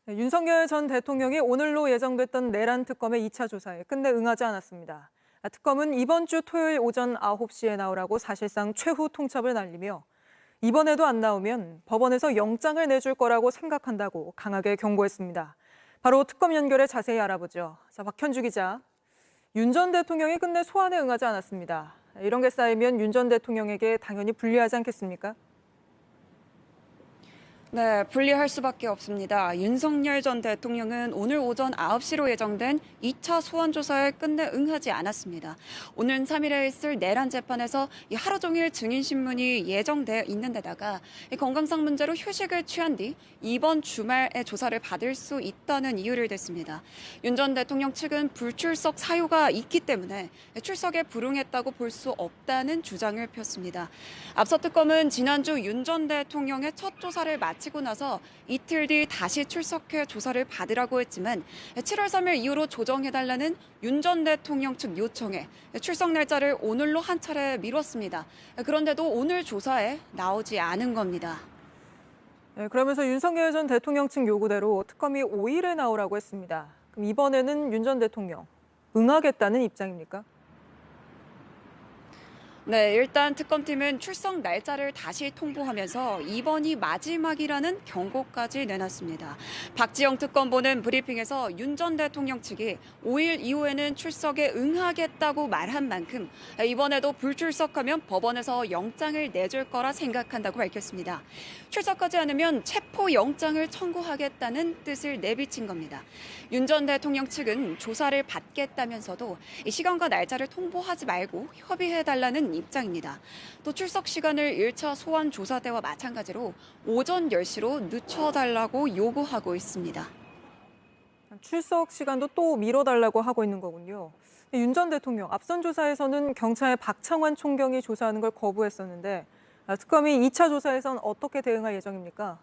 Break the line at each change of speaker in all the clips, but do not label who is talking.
윤석열 전 대통령이 오늘로 예정됐던 내란 특검의 2차 조사에 끝내 응하지 않았습니다. 특검은 이번 주 토요일 오전 9시에 나오라고 사실상 최후 통첩을 날리며 이번에도 안 나오면 법원에서 영장을 내줄 거라고 생각한다고 강하게 경고했습니다. 바로 특검 연결에 자세히 알아보죠. 박현주 기자, 윤 전 대통령이 끝내 소환에 응하지 않았습니다. 이런 게 쌓이면 윤 전 대통령에게 당연히 불리하지 않겠습니까?
네, 분리할 수밖에 없습니다. 윤석열 전 대통령은 오늘 오전 9시로 예정된 2차 소환 조사에 끝내 응하지 않았습니다. 오는 3일에 있을 내란 재판에서 하루 종일 증인 신문이 예정돼 있는 데다가 건강상 문제로 휴식을 취한 뒤 이번 주말에 조사를 받을 수 있다는 이유를 댔습니다. 윤 전 대통령 측은 불출석 사유가 있기 때문에 출석에 불응했다고 볼 수 없다는 주장을 폈습니다. 앞서 특검은 지난주 윤 전 대통령의 첫 조사를 마치고 나서 이틀 뒤 다시 출석해 조사를 받으라고 했지만 7월 3일 이후로 조정해달라는 윤 전 대통령 측 요청에 출석 날짜를 오늘로 한 차례 미뤘습니다. 그런데도 오늘 조사에 나오지 않은 겁니다.
네, 그러면서 윤석열 전 대통령 측 요구대로 특검이 5일에 나오라고 했습니다. 그럼 이번에는 윤 전 대통령 응하겠다는 입장입니까?
네, 일단 특검팀은 출석 날짜를 다시 통보하면서 이번이 마지막이라는 경고까지 내놨습니다. 박지영 특검보는 브리핑에서 윤 전 대통령 측이 5일 이후에는 출석에 응하겠다고 말한 만큼 이번에도 불출석하면 법원에서 영장을 내줄 거라 생각한다고 밝혔습니다. 출석하지 않으면 체포영장을 청구하겠다는 뜻을 내비친 겁니다. 윤 전 대통령 측은 조사를 받겠다면서도 시간과 날짜를 통보하지 말고 협의해달라는 입장입니다. 또 출석 시간을 1차 소환 조사 때와 마찬가지로 오전 10시로 늦춰달라고 요구하고 있습니다.
출석 시간도 또 미뤄달라고 하고 있는 거군요. 윤 전 대통령 앞선 조사에서는 경찰 박창환 총경이 조사하는 걸 거부했었는데 특검이 2차 조사에선 어떻게 대응할 예정입니까?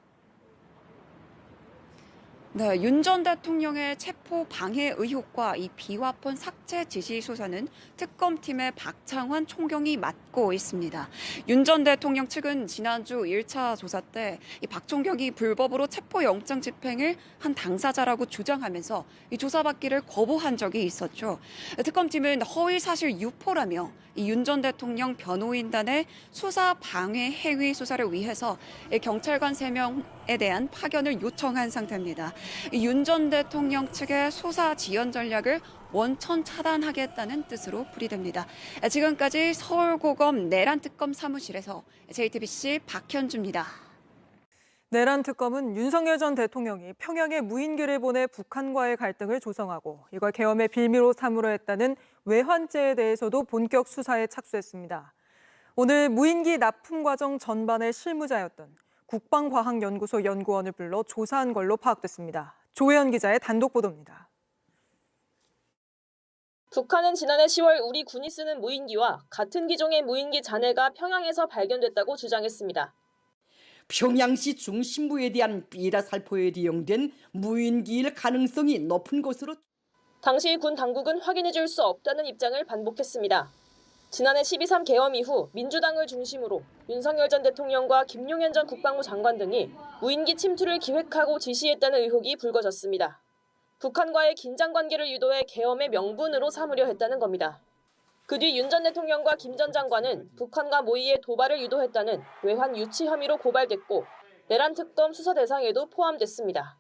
네, 윤 전 대통령의 체포 방해 의혹과 이 비화폰 삭제 지시 수사는 특검팀의 박창환 총경이 맡고 있습니다. 윤 전 대통령 측은 지난주 1차 조사 때 이 박 총경이 불법으로 체포영장 집행을 한 당사자라고 주장하면서 이 조사받기를 거부한 적이 있었죠. 특검팀은 허위 사실 유포라며 이 윤 전 대통령 변호인단의 수사 방해 행위 수사를 위해서 경찰관 3명에 대한 파견을 요청한 상태입니다. 윤 전 대통령 측의 수사 지연 전략을 원천 차단하겠다는 뜻으로 풀이됩니다. 지금까지 서울고검 내란특검 사무실에서 JTBC 박현주입니다.
내란 특검은 윤석열 전 대통령이 평양에 무인기를 보내 북한과의 갈등을 조성하고 이걸 계엄의 빌미로 삼으려 했다는 외환죄에 대해서도 본격 수사에 착수했습니다. 오늘 무인기 납품 과정 전반의 실무자였던 국방과학연구소 연구원을 불러 조사한 걸로 파악됐습니다. 조혜연 기자의 단독 보도입니다.
북한은 지난해 10월 우리 군이 쓰는 무인기와 같은 기종의 무인기 잔해가 평양에서 발견됐다고 주장했습니다.
평양시 중심부에 대한 비라 살포에 이용된 무인기일 가능성이 높은 것으로
당시 군 당국은 확인해줄 수 없다는 입장을 반복했습니다. 지난해 12.3 계엄 이후 민주당을 중심으로 윤석열 전 대통령과 김용현 전 국방부 장관 등이 무인기 침투를 기획하고 지시했다는 의혹이 불거졌습니다. 북한과의 긴장 관계를 유도해 계엄의 명분으로 삼으려 했다는 겁니다. 그 뒤 윤 전 대통령과 김 전 장관은 북한과 모의에 도발을 유도했다는 외환 유치 혐의로 고발됐고 내란 특검 수사 대상에도 포함됐습니다.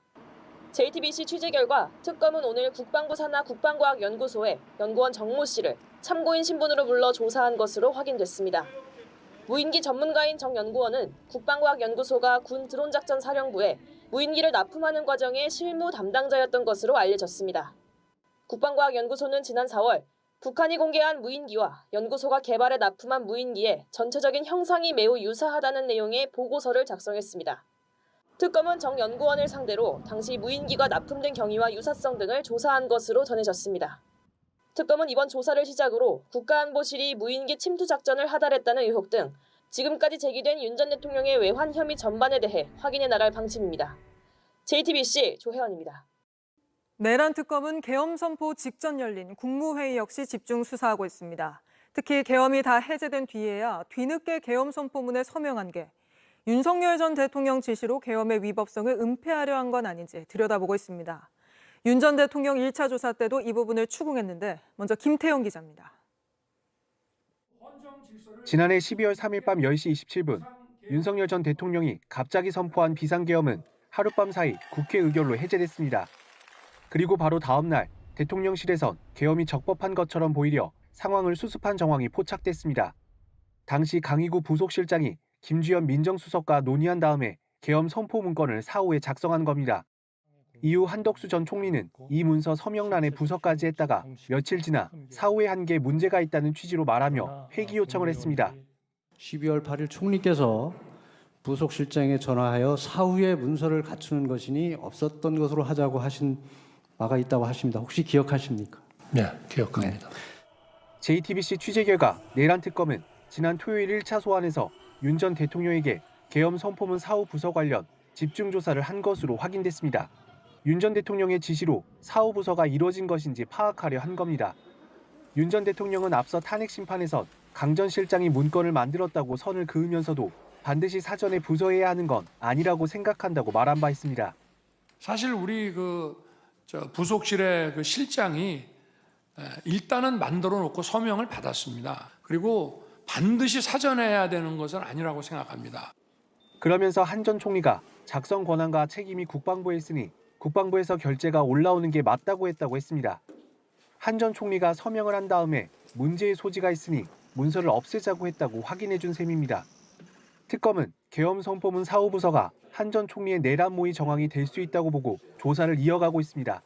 JTBC 취재 결과 특검은 오늘 국방부 산하 국방과학연구소에 연구원 정모 씨를 참고인 신분으로 불러 조사한 것으로 확인됐습니다. 무인기 전문가인 정 연구원은 국방과학연구소가 군 드론작전 사령부에 무인기를 납품하는 과정의 실무 담당자였던 것으로 알려졌습니다. 국방과학연구소는 지난 4월 북한이 공개한 무인기와 연구소가 개발해 납품한 무인기의 전체적인 형상이 매우 유사하다는 내용의 보고서를 작성했습니다. 특검은 정 연구원을 상대로 당시 무인기가 납품된 경위와 유사성 등을 조사한 것으로 전해졌습니다. 특검은 이번 조사를 시작으로 국가안보실이 무인기 침투 작전을 하달했다는 의혹 등 지금까지 제기된 윤 전 대통령의 외환 혐의 전반에 대해 확인해 나갈 방침입니다. JTBC 조혜원입니다.
내란 특검은 계엄 선포 직전 열린 국무회의 역시 집중 수사하고 있습니다. 특히 계엄이 다 해제된 뒤에야 뒤늦게 계엄 선포문에 서명한 게 윤석열 전 대통령 지시로 계엄의 위법성을 은폐하려 한 건 아닌지 들여다보고 있습니다. 윤 전 대통령 1차 조사 때도 이 부분을 추궁했는데 먼저 김태영 기자입니다.
지난해 12월 3일 밤 10시 27분 윤석열 전 대통령이 갑자기 선포한 비상계엄은 하룻밤 사이 국회 의결로 해제됐습니다. 그리고 바로 다음 날 대통령실에선 계엄이 적법한 것처럼 보이려 상황을 수습한 정황이 포착됐습니다. 당시 강희구 부속실장이 김주현 민정수석과 논의한 다음에 계엄 선포 문건을 사후에 작성한 겁니다. 이후 한덕수 전 총리는 이 문서 서명란에 부서까지 했다가 며칠 지나 사후에 한 게 문제가 있다는 취지로 말하며 회기 요청을 했습니다.
12월 8일 총리께서 부속실장에 전화하여 사후에 문서를 갖추는 것이니 없었던 것으로 하자고 하신 바가 있다고 하십니다. 혹시 기억하십니까?
네, 기억합니다.
JTBC 취재 결과 내란 특검은 지난 토요일 1차 소환에서 윤 전 대통령에게 계엄 선포문 사후 부서 관련 집중 조사를 한 것으로 확인됐습니다. 윤 전 대통령의 지시로 사후 부서가 이뤄진 것인지 파악하려 한 겁니다. 윤 전 대통령은 앞서 탄핵 심판에선 강 전 실장이 문건을 만들었다고 선을 그으면서도 반드시 사전에 부서해야 하는 건 아니라고 생각한다고 말한 바 있습니다.
사실 우리 부속실의 실장이 일단은 만들어 놓고 서명을 받았습니다. 그리고 반드시 사전에 해야 되는 것은 아니라고 생각합니다.
그러면서 한 전 총리가 작성 권한과 책임이 국방부에 있으니 국방부에서 결재가 올라오는 게 맞다고 했습니다. 한 전 총리가 서명을 한 다음에 문제의 소지가 있으니 문서를 없애자고 했다고 확인해 준 셈입니다. 특검은 계엄 선포문 사후 부서가 한 전 총리의 내란 모의 정황이 될 수 있다고 보고 조사를 이어가고 있습니다.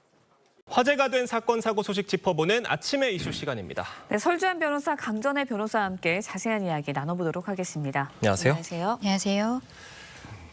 화제가 된 사건 사고 소식 짚어보는 아침의 이슈 시간입니다.
네, 설주한 변호사, 강전의 변호사와 함께 자세한 이야기 나눠보도록 하겠습니다.
안녕하세요.
안녕하세요.
안녕하세요.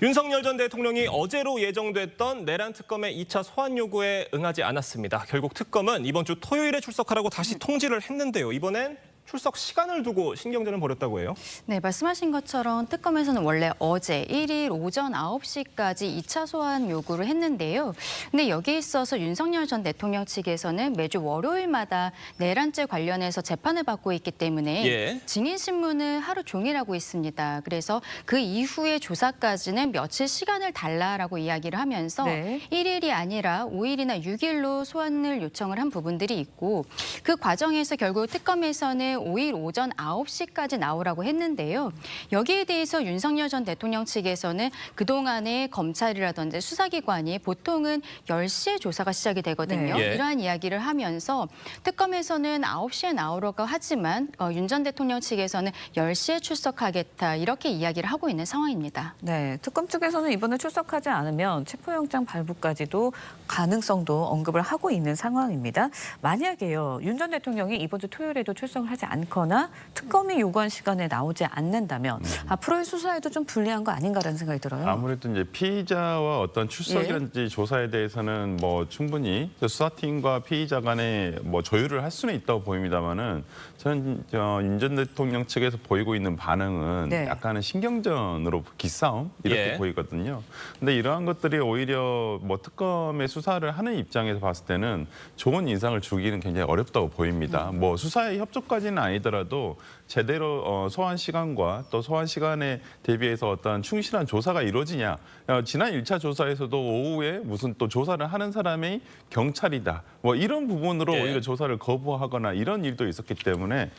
윤석열 전 대통령이 어제로 예정됐던 내란 특검의 2차 소환 요구에 응하지 않았습니다. 결국 특검은 이번 주 토요일에 출석하라고 다시 통지를 했는데요. 이번엔 출석 시간을 두고 신경전을 벌였다고 해요.
네, 말씀하신 것처럼 특검에서는 원래 어제 1일 오전 9시까지 2차 소환 요구를 했는데요. 근데 여기에 있어서 윤석열 전 대통령 측에서는 매주 월요일마다 내란죄 관련해서 재판을 받고 있기 때문에 증인 신문을 하루 종일 하고 있습니다. 그래서 그 이후의 조사까지는 며칠 시간을 달라라고 이야기를 하면서 1일이 아니라 5일이나 6일로 소환을 요청을 한 부분들이 있고 그 과정에서 결국 특검에서는 5일 오전 9시까지 나오라고 했는데요. 여기에 대해서 윤석열 전 대통령 측에서는 그동안에 검찰이라든지 수사기관이 보통은 10시에 조사가 시작이 되거든요. 이러한 이야기를 하면서 특검에서는 9시에 나오라고 하지만 윤 전 대통령 측에서는 10시에 출석하겠다 이렇게 이야기를 하고 있는 상황입니다.
네, 특검 측에서는 이번에 출석하지 않으면 체포영장 발부까지도 가능성도 언급을 하고 있는 상황입니다. 만약에요, 윤 전 대통령이 이번 주 토요일에도 출석을 하지 않거나 특검이 요구한 시간에 나오지 않는다면 앞으로의 수사에도 좀 불리한 거 아닌가라는 생각이 들어요.
아무래도 이제 피의자와 어떤 출석이라든지 조사에 대해서는 뭐 충분히 수사팀과 피의자 간에 뭐 조율을 할 수는 있다고 보입니다만은 저는 윤 전 대통령 측에서 보이고 있는 반응은 약간은 신경전으로 기싸움 이렇게 보이거든요. 근데 이러한 것들이 오히려 뭐 특검의 수사를 하는 입장에서 봤을 때는 좋은 인상을 주기는 굉장히 어렵다고 보입니다. 뭐 수사의 협조까지는 아니더라도 제대로 소환 시간과 또 소환 시간에 대비해서 어떤 충실한 조사가 이루어지냐. 지난 1차 조사에서도 오후에 무슨 또 조사를 하는 사람이 경찰이다. 뭐 이런 부분으로 오히려 조사를 거부하거나 이런 일도 있었기 때문에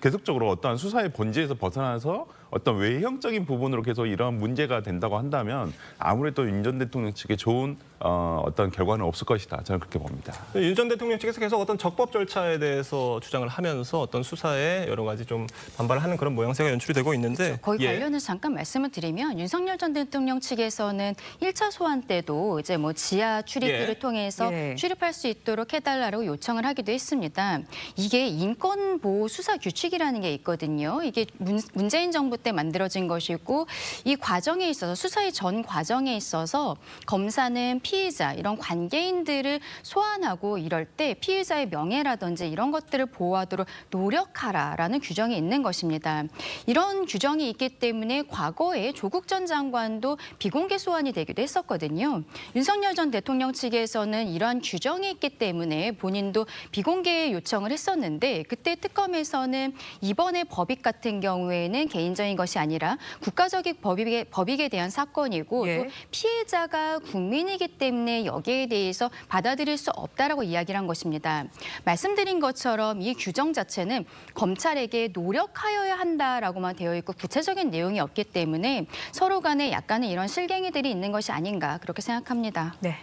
계속적으로 어떤 수사의 본질에서 벗어나서 어떤 외형적인 부분으로 계속 이런 문제가 된다고 한다면 아무래도 윤 전 대통령 측에 좋은 어떤 결과는 없을 것이다. 저는 그렇게 봅니다.
윤 전 대통령 측에서 계속 어떤 적법 절차에 대해서 주장을 하면서 어떤 수사에 여러 가지 좀 반발을 하는 그런 모양새가 연출이 되고 있는데
거기 관련해서 잠깐 말씀을 드리면 윤석열 전 대통령 측에서는 1차 소환 때도 이제 뭐 지하 출입기를 통해서 출입할 수 있도록 해달라고 요청을 하기도 했습니다. 이게 인권보호 수사 규칙이라는 게 있거든요. 이게 문재인 정부 때 만들어진 것이고 이 과정에 있어서 수사의 전 과정에 있어서 검사는 피의자 이런 관계인들을 소환하고 이럴 때 피의자의 명예라든지 이런 것들을 보호하도록 노력하라라는 규정이 있는 것입니다. 이런 규정이 있기 때문에 과거에 조국 전 장관도 비공개 소환이 되기도 했었거든요. 윤석열 전 대통령 측에서는 이러한 규정이 있기 때문에 본인도 비공개 요청을 했었는데 그때 특검에서는 이번에 법익 같은 경우에는 개인적인 문제인 것이 아니라 국가적인 법익에 대한 사건이고
예.
또 피해자가 국민이기 때문에 여기에 대해서 받아들일 수 없다라고 이야기를 한 것입니다. 말씀드린 것처럼 이 규정 자체는 검찰에게 노력하여야 한다라고만 되어 있고 구체적인 내용이 없기 때문에 서로 간에 약간의 이런 실갱이들이 있는 것이 아닌가 그렇게 생각합니다.
네.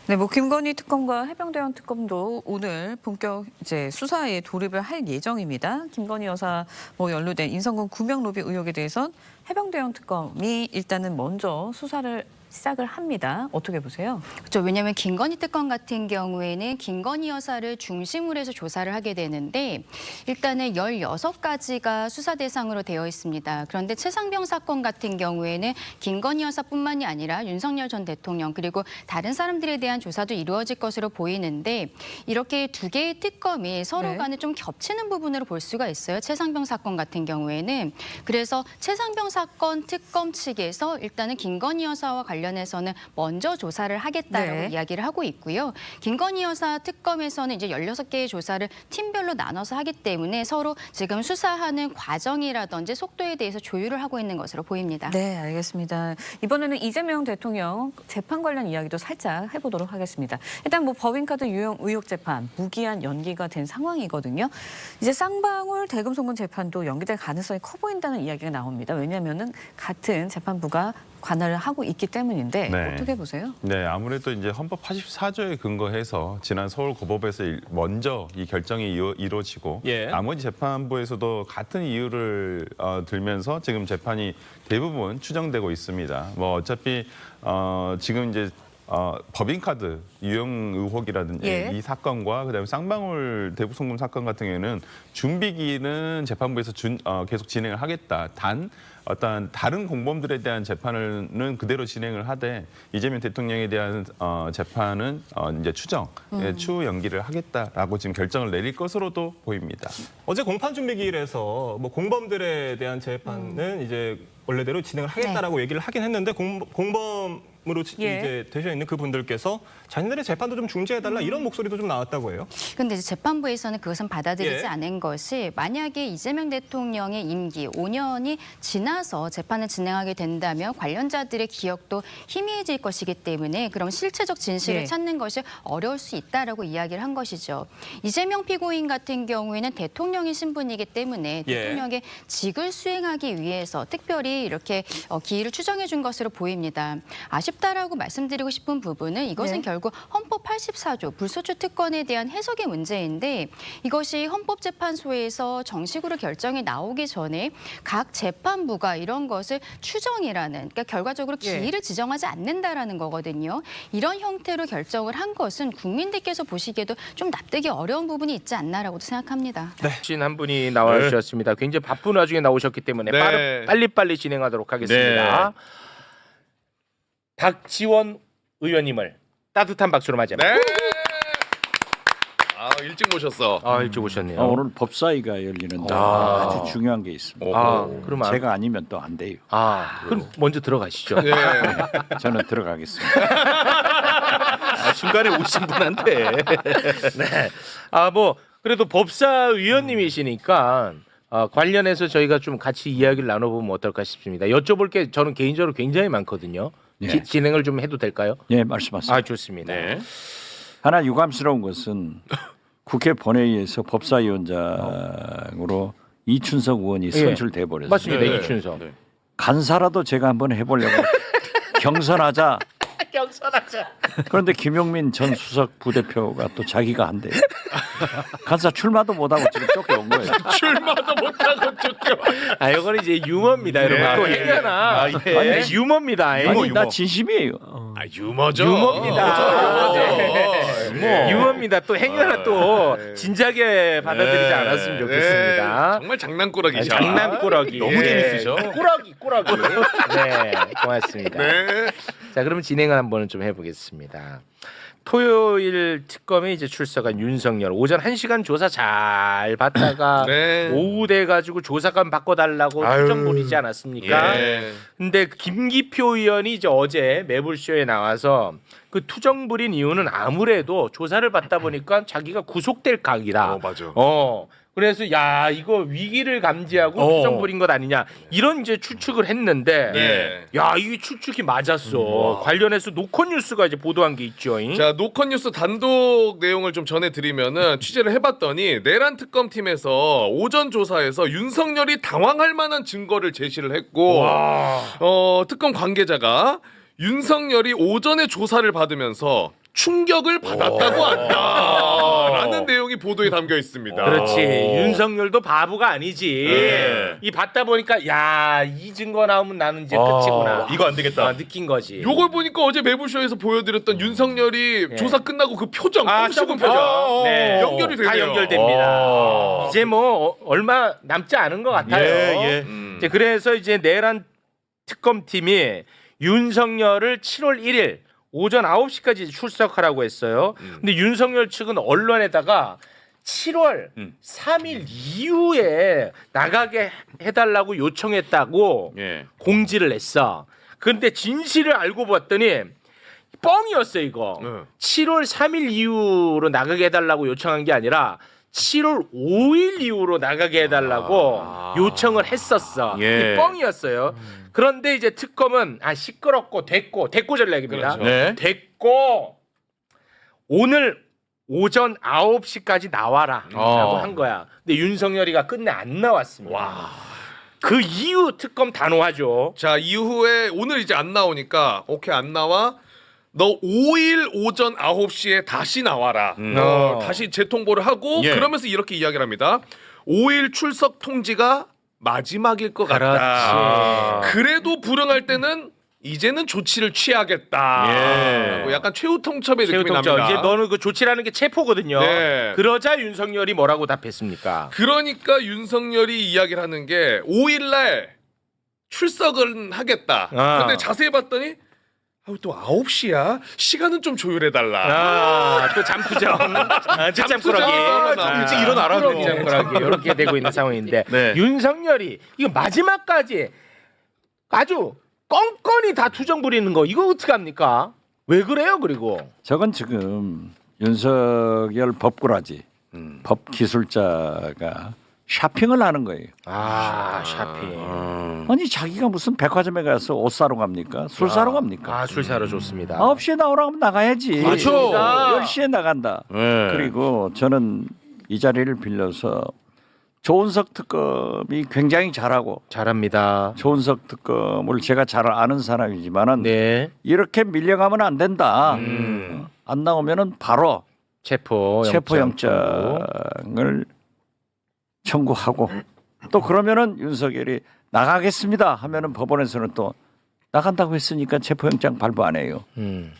네, 뭐 김건희 특검과 해병대원 특검도 오늘 본격 이제 수사에 돌입을 할 예정입니다. 김건희 여사 뭐 연루된 인성군 구명 로비 의혹에 대해선 해병대원 특검이 일단은 먼저 수사를 시작을 합니다. 어떻게 보세요?
그렇죠. 왜냐하면 김건희 특검 같은 경우에는 김건희 여사를 중심으로 해서 조사를 하게 되는데 일단은 16가지가 수사 대상으로 되어 있습니다. 그런데 최상병 사건 같은 경우에는 김건희 여사뿐만이 아니라 윤석열 전 대통령 그리고 다른 사람들에 대한 조사도 이루어질 것으로 보이는데 이렇게 두 개의 특검이 서로 간에 좀 겹치는 부분으로 볼 수가 있어요. 최상병 사건 같은 경우에는. 그래서 최상병 사건 특검 측에서 일단은 김건희 여사와 관련해서는 먼저 조사를 하겠다라고 이야기를 하고 있고요. 김건희 여사 특검에서는 이제 16개의 조사를 팀별로 나눠서 하기 때문에 서로 지금 수사하는 과정이라든지 속도에 대해서 조율을 하고 있는 것으로 보입니다.
네, 알겠습니다. 이번에는 이재명 대통령 재판 관련 이야기도 살짝 해보도록 하겠습니다. 일단 뭐 법인카드 유용 의혹 재판 무기한 연기가 된 상황이거든요. 이제 쌍방울 대금 송금 재판도 연기될 가능성이 커 보인다는 이야기가 나옵니다. 왜냐하면은 같은 재판부가 관할을 하고 있기 때문인데
네.
어떻게 보세요?
네, 아무래도 이제 헌법 84조에 근거해서 지난 서울고법에서 먼저 이 결정이 이루어지고
예.
나머지 재판부에서도 같은 이유를 들면서 지금 재판이 대부분 추정되고 있습니다. 뭐 어차피 지금 이제 법인카드 유용 의혹이라든지 이 사건과 그다음에 쌍방울 대북송금 사건 같은 경우에는 준비기는 재판부에서 계속 진행을 하겠다. 단 어떤 다른 공범들에 대한 재판은 그대로 진행을 하되 이재명 대통령에 대한 재판은 이제 추후 연기를 하겠다라고 지금 결정을 내릴 것으로도 보입니다.
어제 공판 준비기일에서 뭐 공범들에 대한 재판은 이제 원래대로 진행을 하겠다라고 얘기를 하긴 했는데 공범으로 이제 되셔 있는 그분들께서 자신들의 재판도 좀 중지해달라 이런 목소리도 좀 나왔다고 해요.
그런데 이제 재판부에서는 그것은 받아들이지 않은 것이 만약에 이재명 대통령의 임기 5년이 지나서 재판을 진행하게 된다면 관련자들의 기억도 희미해질 것이기 때문에 그럼 실체적 진실을 찾는 것이 어려울 수 있다라고 이야기를 한 것이죠. 이재명 피고인 같은 경우에는 대통령의 신분이기 때문에 대통령의 직을 수행하기 위해서 특별히 이렇게 기일을 추정해 준 것으로 보입니다. 아쉽다라고 말씀드리고 싶은 부분은 이것은 결국 헌법 84조 불소추 특권에 대한 해석의 문제인데 이것이 헌법재판소에서 정식으로 결정이 나오기 전에 각 재판부가 이런 것을 추정이라는 그러니까 결과적으로 기일을 지정하지 않는다라는 거거든요. 이런 형태로 결정을 한 것은 국민들께서 보시기에도 좀 납득이 어려운 부분이 있지 않나라고도 생각합니다.
신 한 분이 나와 주셨습니다. 굉장히 바쁜 와중에 나오셨기 때문에 빨리빨리 진행하도록 하겠습니다. 박지원 의원님을 따뜻한 박수로 맞이합니다.
일찍 모셨어.
일찍 오셨네요.
오늘 법사위가 열리는데 아주 중요한 게 있습니다.
그럼
제가 아니면 또 안 돼요.
그럼 먼저 들어가시죠.
저는 들어가겠습니다.
중간에 오신 분한테. 네. 뭐 그래도 법사위원님이시니까 관련해서 저희가 좀 같이 이야기를 나눠보면 어떨까 싶습니다. 여쭤볼 게 저는 개인적으로 굉장히 많거든요. 진행을 좀 해도 될까요?
네, 말씀하세요.
좋습니다.
하나 유감스러운 것은 국회 본회의에서 법사위원장으로 이춘석 의원이 선출돼 버렸어요.
맞습니다. 이춘석.
간사라도 제가 한번 해보려고 경선하자. 그런데 김용민 전 수석 부대표가 또 자기가 한대요. 간사 출마도 못하고 지금 쫓겨온 거예요.
출마도 못하고 쫓겨. 이거는 이제 유머입니다, 여러분. 또 행여나 유머입니다.
아니, 나 진심이에요.
유머죠. 유머입니다. 유머입니다. 또 행여나 또 진지하게 받아들이지 않았으면 좋겠습니다.
정말 장난꾸러기죠.
장난꾸러기.
너무 재밌으셔.
꾸러기. 네, 고맙습니다. 자, 그럼 진행을 한번 좀 해보겠습니다. 토요일 특검에 이제 출석한 윤석열 오전 1시간 조사 잘 받다가 오후 돼가지고 조사관 바꿔달라고 투정 부리지 않았습니까? 근데 김기표 의원이 이제 어제 매불쇼에 나와서 그 투정 부린 이유는 아무래도 조사를 받다 보니까 자기가 구속될 각이다.
맞아.
그래서 야 이거 위기를 감지하고 투정 부린 것 아니냐 이런 이제 추측을 했는데 야 이게 추측이 맞았어. 관련해서 노컷뉴스가 이제 보도한 게 있죠.
자, 노컷뉴스 단독 내용을 좀 전해드리면은 취재를 해봤더니 내란 특검팀에서 오전 조사에서 윤석열이 당황할 만한 증거를 제시를 했고 특검 관계자가 윤석열이 오전에 조사를 받으면서 충격을 받았다고 한다라는 내용이 보도에 담겨 있습니다.
그렇지. 윤석열도 바보가 아니지. 이 받다 보니까 야, 이 증거 나오면 나는 이제 끝이구나.
이거 안 되겠다.
느낀 거지.
요걸 보니까 어제 매불쇼에서 보여드렸던 윤석열이 조사 끝나고 그 표정, 꼼씹은 표정 연결이 되네요.
다 연결됩니다. 이제 뭐 얼마 남지 않은 것 같아요. 이제 그래서 이제 내란 특검팀이 윤석열을 7월 1일 오전 9시까지 출석하라고 했어요. 근데 윤석열 측은 언론에다가 7월 3일 이후에 나가게 해달라고 요청했다고 공지를 했어. 그런데 진실을 알고 봤더니 뻥이었어 이거. 7월 3일 이후로 나가게 해달라고 요청한 게 아니라 7월 5일 이후로 나가게 해달라고 요청을 했었어. 이 뻥이었어요. 그런데 이제 특검은 시끄럽고 됐고 전략입니다.
그렇죠.
됐고 오늘 오전 9시까지 나와라 라고 한 거야. 근데 윤석열이가 끝내 안 나왔습니다. 그 이후 특검 단호하죠.
자, 이후에 오늘 이제 안 나오니까 오케이 안 나와. 너 5일 오전 9시에 다시 나와라. 다시 재통보를 하고 그러면서 이렇게 이야기를 합니다. 5일 출석 통지가 마지막일 것 같다. 그래도 불응할 때는 이제는 조치를 취하겠다. 약간 최후 통첩의 느낌이 납니다.
이제 너는 그 조치라는 게 체포거든요. 그러자 윤석열이 뭐라고 답했습니까?
그러니까 윤석열이 이야기를 하는 게 5일날 출석은 하겠다. 근데 자세히 봤더니 또 9시야? 시간은 좀 조율해달라.
또 잠투정. 잠꾸러기.
일찍 일어나라.
잠꾸러기. 이렇게 되고 있는 상황인데 윤석열이 이거 마지막까지 아주 껌껌이 다 투정 부리는 거 이거 어떡합니까? 왜 그래요? 그리고
저건 지금 윤석열 법꾸라지 법 기술자가 샤핑을 하는 거예요.
샤핑.
아니 자기가 무슨 백화점에 가서 옷 사러 갑니까? 술 사러 갑니까?
술 사러 좋습니다.
9시에 나오라고 하면 나가야지.
그렇죠.
10시에 나간다. 그리고 저는 이 자리를 빌려서 조은석 특검이 굉장히
잘합니다.
조은석 특검을 제가 잘 아는 사람이지만은 이렇게 밀려가면 안 된다. 안 나오면은 바로 체포영장을 청구하고 또 그러면은 윤석열이 나가겠습니다 하면은 법원에서는 또 나간다고 했으니까 체포영장 발부 안 해요.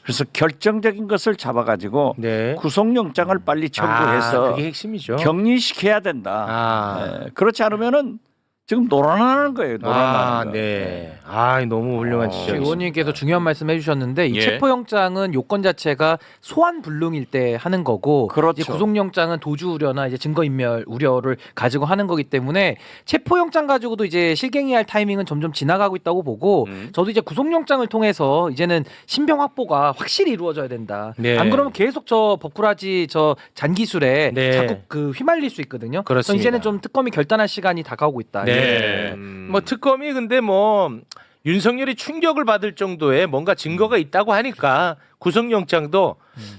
그래서 결정적인 것을 잡아가지고 구속영장을 빨리 청구해서
그게 핵심이죠.
격리시켜야 된다. 그렇지 않으면은 지금 노란하는 거예요. 노란하는 거.
너무 훌륭한 지적이십니다.
의원님께서 중요한 말씀 해주셨는데 이 체포영장은 요건 자체가 소환 불능일 때 하는 거고 이제 구속영장은 도주 우려나 이제 증거인멸 우려를 가지고 하는 거기 때문에 체포영장 가지고도 이제 실갱이할 타이밍은 점점 지나가고 있다고 보고 저도 이제 구속영장을 통해서 이제는 신병 확보가 이루어져야 된다. 안 그러면 계속 저 법꾸라지 저 잔기술에 자꾸 그 휘말릴 수 있거든요. 그래서 이제는 좀 특검이 결단할 시간이 다가오고 있다.
뭐 특검이 근데 뭐 윤석열이 충격을 받을 정도의 뭔가 증거가 있다고 하니까 구속영장도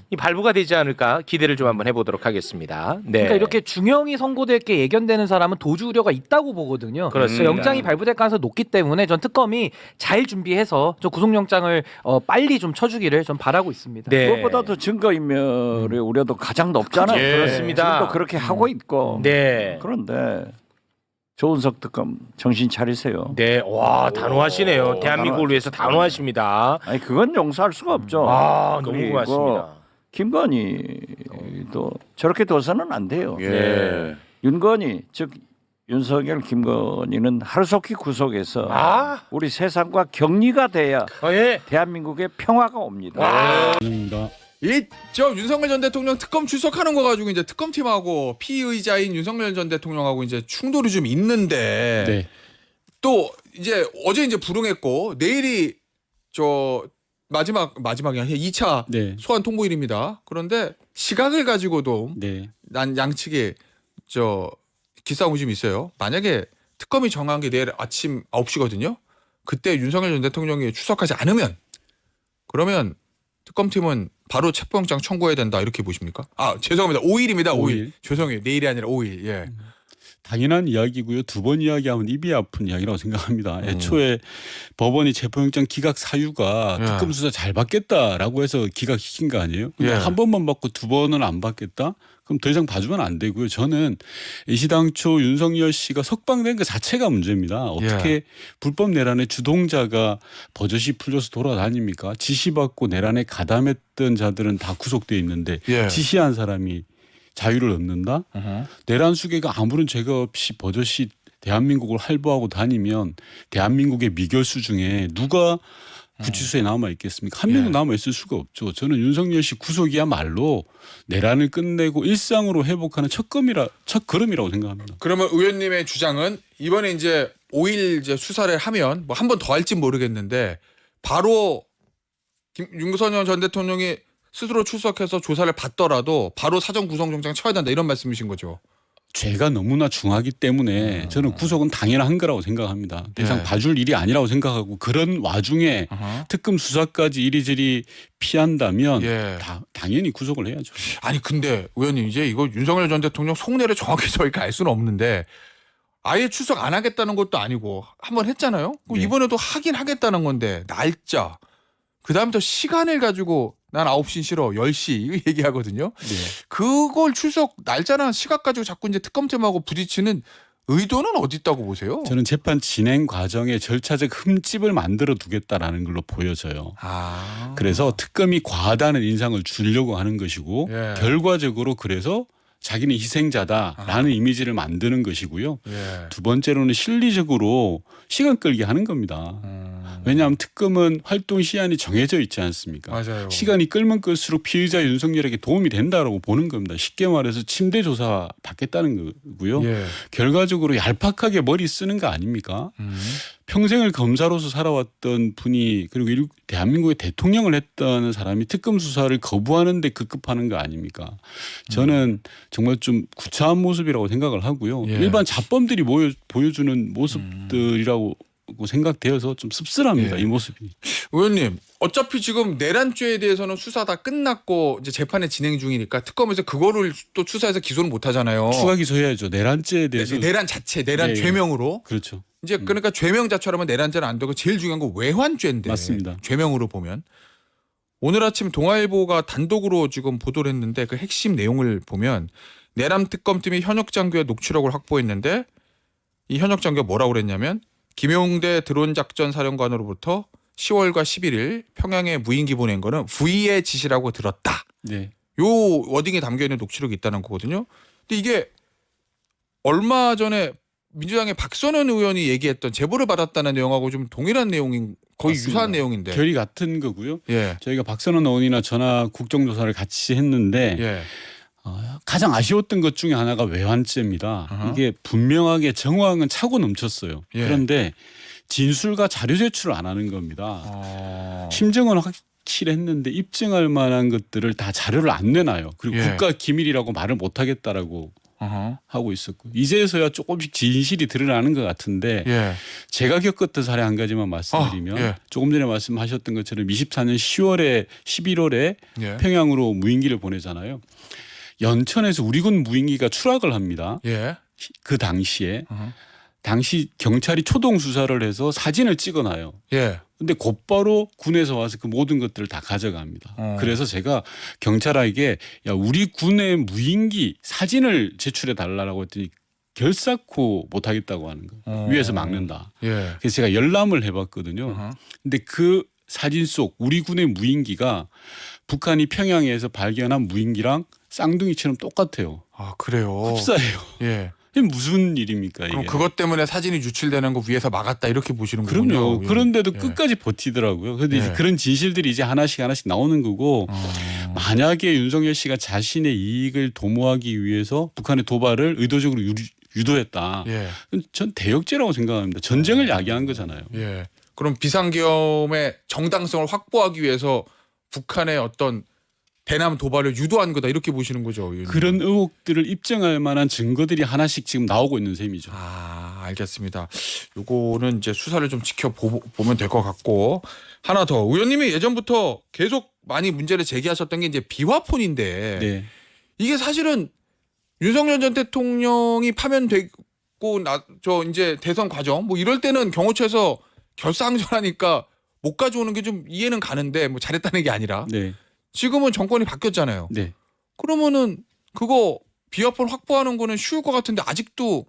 이 발부가 되지 않을까 기대를 좀 한번 해보도록 하겠습니다.
그러니까 이렇게 중형이 선고될 게 예견되는 사람은 도주 우려가 있다고 보거든요. 그래서 영장이 발부될 가능성이 높기 때문에 전 특검이 잘 준비해서 저 구속영장을 빨리 좀 쳐주기를 좀 바라고 있습니다.
그것보다도 증거인멸의 우려도 가장 높잖아요.
그렇습니다.
지금도 그렇게 하고 있고. 그런데 조은석 특검 정신 차리세요.
단호하시네요. 대한민국을 위해서 단호하십니다.
아니 그건 용서할 수가 없죠.
너무 고맙습니다.
김건희도 저렇게 둬서는 안 돼요. 윤건희 즉 윤석열 김건희는 하루속히 구속해서 우리 세상과 격리가 돼야 대한민국의 평화가 옵니다.
저 윤석열 전 대통령 특검 출석하는 거 가지고 이제 특검팀하고 피의자인 윤석열 전 대통령하고 이제 충돌이 좀 있는데 또 이제 어제 이제 불응했고 내일이 저 마지막이 아니라 2차 소환 통보일입니다. 그런데 시각을 가지고도 난 양측에 저 기싸움이 좀 있어요. 만약에 특검이 정한 게 내일 아침 9시거든요. 그때 윤석열 전 대통령이 출석하지 않으면 그러면 특검팀은 바로 체포영장 청구해야 된다 이렇게 보십니까? 아 죄송합니다. 5일입니다. 5일. 죄송해요. 내일이 아니라 5일. 예.
당연한 이야기고요. 두 번 이야기하면 입이 아픈 이야기라고 생각합니다. 애초에 법원이 체포영장 기각 사유가 특검 수사 잘 받겠다라고 해서 기각시킨 거 아니에요? 근데 한 번만 받고 두 번은 안 받겠다? 그럼 더 이상 봐주면 안 되고요. 저는 애시당초 윤석열 씨가 석방된 것 자체가 문제입니다. 어떻게 불법 내란의 주동자가 버젓이 풀려서 돌아다닙니까? 지시받고 내란에 가담했던 자들은 다 구속돼 있는데 지시한 사람이 자유를 얻는다? 내란 수괴가 아무런 죄가 없이 버젓이 대한민국을 활보하고 다니면 대한민국의 미결수 중에 누가 구치소에 남아 있겠습니까? 한 명도 남아 있을 수가 없죠. 저는 윤석열 씨 구속이야말로 내란을 끝내고 일상으로 회복하는 첫 걸음이라고 생각합니다.
그러면 의원님의 주장은 이번에 이제 5일 이제 수사를 하면 뭐 한 번 더 할지 모르겠는데 바로 윤석열 전 대통령이 스스로 출석해서 조사를 받더라도 바로 사전 구속영장 쳐야 된다 이런 말씀이신 거죠.
죄가 너무나 중하기 때문에 저는 구속은 당연한 거라고 생각합니다. 더 이상 봐줄 일이 아니라고 생각하고 그런 와중에 특검 수사까지 이리저리 피한다면 당연히 구속을 해야죠.
아니 근데 의원님 이제 이거 윤석열 전 대통령 속내를 정확히 저희가 알 수는 없는데 아예 출석 안 하겠다는 것도 아니고 한번 했잖아요. 이번에도 하긴 하겠다는 건데 날짜 그다음부터 시간을 가지고 난 9시 싫어 10시 이거 얘기하거든요. 그걸 출석 날짜나 시각 가지고 자꾸 이제 특검팀하고 부딪히는 의도는 어디 있다고 보세요?
저는 재판 진행 과정에 절차적 흠집을 만들어 두겠다라는 걸로 보여져요. 그래서 특검이 과다는 인상을 주려고 하는 것이고 결과적으로 그래서 자기는 희생자다라는 이미지를 만드는 것이고요. 두 번째로는 실리적으로 시간 끌게 하는 겁니다. 왜냐하면 특검은 활동 시한이 정해져 있지 않습니까?
맞아요.
시간이 끌면 끌수록 피의자 윤석열에게 도움이 된다라고 보는 겁니다. 쉽게 말해서 침대 조사 받겠다는 거고요. 결과적으로 얄팍하게 머리 쓰는 거 아닙니까? 평생을 검사로서 살아왔던 분이 그리고 대한민국의 대통령을 했던 사람이 특검 수사를 거부하는 데 급급하는 거 아닙니까? 저는 정말 좀 구차한 모습이라고 생각을 하고요. 일반 자범들이 보여주는 모습들이라고 생각되어서 좀 씁쓸합니다. 이 모습이.
의원님 어차피 지금 내란죄에 대해서는 수사 다 끝났고 이제 재판에 진행 중이니까 특검에서 그거를 또 수사해서 기소는 못 하잖아요.
추가 기소해야죠. 내란죄에 대해서.
내란 자체, 내란 죄명으로.
그렇죠.
이제 그러니까 죄명 자체라면 내란죄는 안 되고 제일 중요한 건 외환죄인데.
맞습니다.
죄명으로 보면. 오늘 아침 동아일보가 단독으로 지금 보도를 했는데 그 핵심 내용을 보면 내란 특검팀이 현역 장교의 녹취록을 확보했는데 이 현역 장교가 뭐라고 그랬냐면 김용대 드론 작전 사령관으로부터 10월과 11일 평양에 무인기 보낸 거는 V의 지시라고 들었다. 요 워딩이 담겨 있는 녹취록이 있다는 거거든요. 근데 이게 얼마 전에 민주당의 박선원 의원이 얘기했던 제보를 받았다는 내용하고 좀 동일한 내용인 거의
맞습니다.
유사한 내용인데
결이 같은 거고요. 저희가 박선원 의원이나 전화 국정조사를 같이 했는데 가장 아쉬웠던 것 중에 하나가 외환죄입니다. 이게 분명하게 정황은 차고 넘쳤어요. 그런데 진술과 자료 제출을 안 하는 겁니다. 심정은 확실했는데 입증할 만한 것들을 다 자료를 안 내놔요. 그리고 국가 기밀이라고 말을 못 하겠다라고 하고 있었고 이제서야 조금씩 진실이 드러나는 것 같은데 제가 겪었던 사례 한 가지만 말씀드리면 조금 전에 말씀하셨던 것처럼 24년 10월에 11월에 평양으로 무인기를 보내잖아요. 연천에서 우리군 무인기가 추락을 합니다. 그 당시에 당시 경찰이 초동 수사를 해서 사진을 찍어놔요. 근데 곧바로 군에서 와서 그 모든 것들을 다 가져갑니다. 그래서 제가 경찰에게 야 우리 군의 무인기 사진을 제출해 달라고 했더니 결사코 못하겠다고 하는 거예요. 위에서 막는다. 그래서 제가 열람을 해봤거든요. 근데 그 사진 속 우리 군의 무인기가 북한이 평양에서 발견한 무인기랑 쌍둥이처럼 똑같아요.
아 그래요?
흡사해요. 이게 무슨 일입니까?
그럼
이게.
그것 때문에 사진이 유출되는 거 위에서 막았다 이렇게 보시는 거군요.
그럼요. 그런데도 끝까지 버티더라고요. 그런데 이제 그런 진실들이 이제 하나씩 나오는 거고 만약에 윤석열 씨가 자신의 이익을 도모하기 위해서 북한의 도발을 의도적으로 유도했다. 전 대역죄라고 생각합니다. 전쟁을 야기한 거잖아요.
그럼 비상계엄의 정당성을 확보하기 위해서 북한의 어떤 대남 도발을 유도한 거다 이렇게 보시는 거죠. 의원님.
그런 의혹들을 입증할 만한 증거들이 하나씩 지금 나오고 있는 셈이죠.
아, 알겠습니다. 요거는 이제 수사를 좀 지켜보면 될 것 같고 하나 더 의원님이 예전부터 계속 많이 문제를 제기하셨던 게 이제 비화폰인데
네.
이게 사실은 윤석열 전 대통령이 파면되고 저 이제 대선 과정 뭐 이럴 때는 경호처에서 결사항전하니까 못 가져오는 게 좀 이해는 가는데 뭐 잘했다는 게 아니라
네.
지금은 정권이 바뀌었잖아요.
네.
그러면은 그거 비화폰 확보하는 거는 쉬울 것 같은데 아직도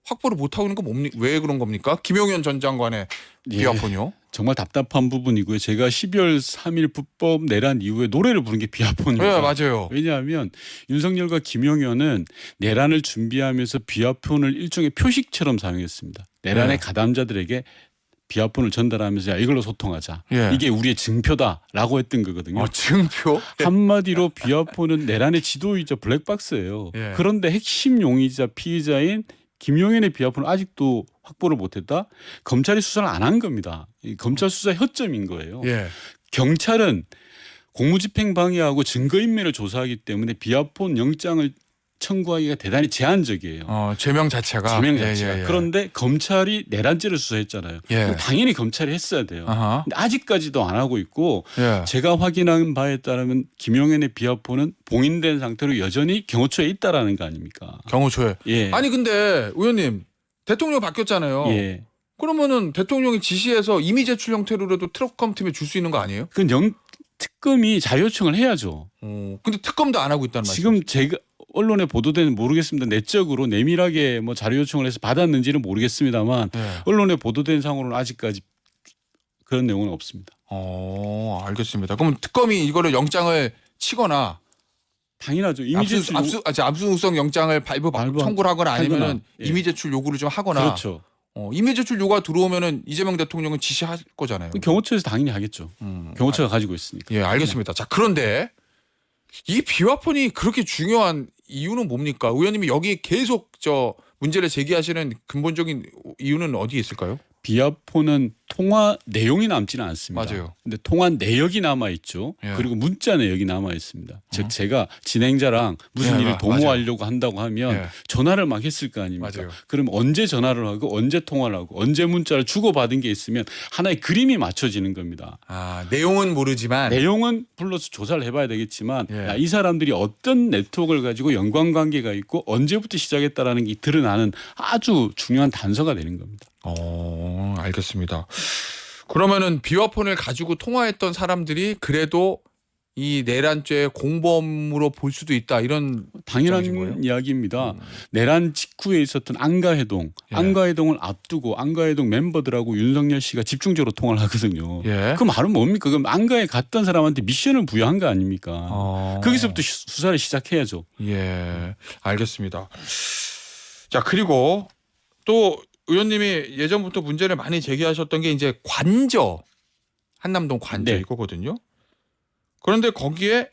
확보를 못 하고 있는 건 왜 그런 겁니까? 김용현 전 장관의 비화폰이요?
정말 답답한 부분이고요. 제가 12월 3일 불법 내란 이후에 노래를 부른 게 비화폰입니다.
네, 맞아요.
왜냐하면 윤석열과 김용현은 내란을 준비하면서 비화폰을 일종의 표식처럼 사용했습니다. 내란의 가담자들에게 비화폰을 전달하면서 야, 이걸로 소통하자. 이게 우리의 증표다라고 했던 거거든요.
증표?
한마디로 비화폰은 내란의 지도이자 블랙박스예요. 그런데 핵심 용의자 피의자인 김용현의 비화폰을 아직도 확보를 못했다? 검찰이 수사를 안 한 겁니다. 검찰 수사 허점인 거예요. 경찰은 공무집행 방해하고 증거인멸을 조사하기 때문에 비화폰 영장을 청구하기가 대단히 제한적이에요.
제명 자체가.
제명 자체가. 그런데 검찰이 내란죄를 수사했잖아요. 당연히 검찰이 했어야 돼요. 근데 아직까지도 안 하고 있고 제가 확인한 바에 따르면 김용현의 비화폰은 봉인된 상태로 여전히 경호처에 있다라는 거 아닙니까?
경호처에. 아니 근데 의원님 대통령 바뀌었잖아요. 그러면은 대통령이 지시해서 이미 제출 형태로라도 트럭컴 팀에 줄 수 있는 거 아니에요?
그건 특검이 자료 요청을 해야죠.
근데 특검도 안 하고 있다는 말이죠.
지금 제가 언론에 보도되는 모르겠습니다. 내적으로 내밀하게 뭐 자료 요청을 해서 받았는지는 모르겠습니다만 언론에 보도된 상으로는 아직까지 그런 내용은 없습니다.
알겠습니다. 그럼 특검이 이거를 영장을 치거나
당연하죠.
압수수색 영장을 발부 청구를 하거나 아니면은 이미 제출 요구를 좀 하거나.
그렇죠.
이미 제출 요구가 들어오면은 이재명 대통령은 지시할 거잖아요.
경호처에서 당연히 하겠죠. 경호처가 가지고 있으니까.
예, 알겠습니다. 자, 그런데 이 비화폰이 그렇게 중요한 이유는 뭡니까? 의원님이 여기 계속 문제를 제기하시는 근본적인 이유는 어디에 있을까요?
비화폰은 통화 내용이 남지는 않습니다.
맞아요.
근데 통화 내역이 남아 있죠. 그리고 문자 내역이 남아 있습니다. 즉 제가 진행자랑 무슨 일을 도모하려고 한다고 하면 전화를 막 했을 거 아닙니까? 그럼 언제 전화를 하고 언제 통화를 하고 언제 문자를 주고받은 게 있으면 하나의 그림이 맞춰지는 겁니다.
내용은 모르지만
내용은 불러서 조사를 해봐야 되겠지만 야, 이 사람들이 어떤 네트워크를 가지고 연관관계가 있고 언제부터 시작했다라는 게 드러나는 아주 중요한 단서가 되는 겁니다.
알겠습니다. 그러면은 비화폰을 가지고 통화했던 사람들이 그래도 이 내란죄 공범으로 볼 수도 있다 이런
당연한 이야기입니다. 내란 직후에 있었던 안가해동, 안가해동을 앞두고 안가해동 멤버들하고 윤석열 씨가 집중적으로 통화를 하거든요. 그 말은 뭡니까? 그럼 안가에 갔던 사람한테 미션을 부여한 거 아닙니까? 거기서부터 수사를 시작해야죠.
알겠습니다. 자, 그리고 또 의원님이 예전부터 문제를 많이 제기하셨던 게 이제 관저, 한남동 관저 이거거든요. 그런데 거기에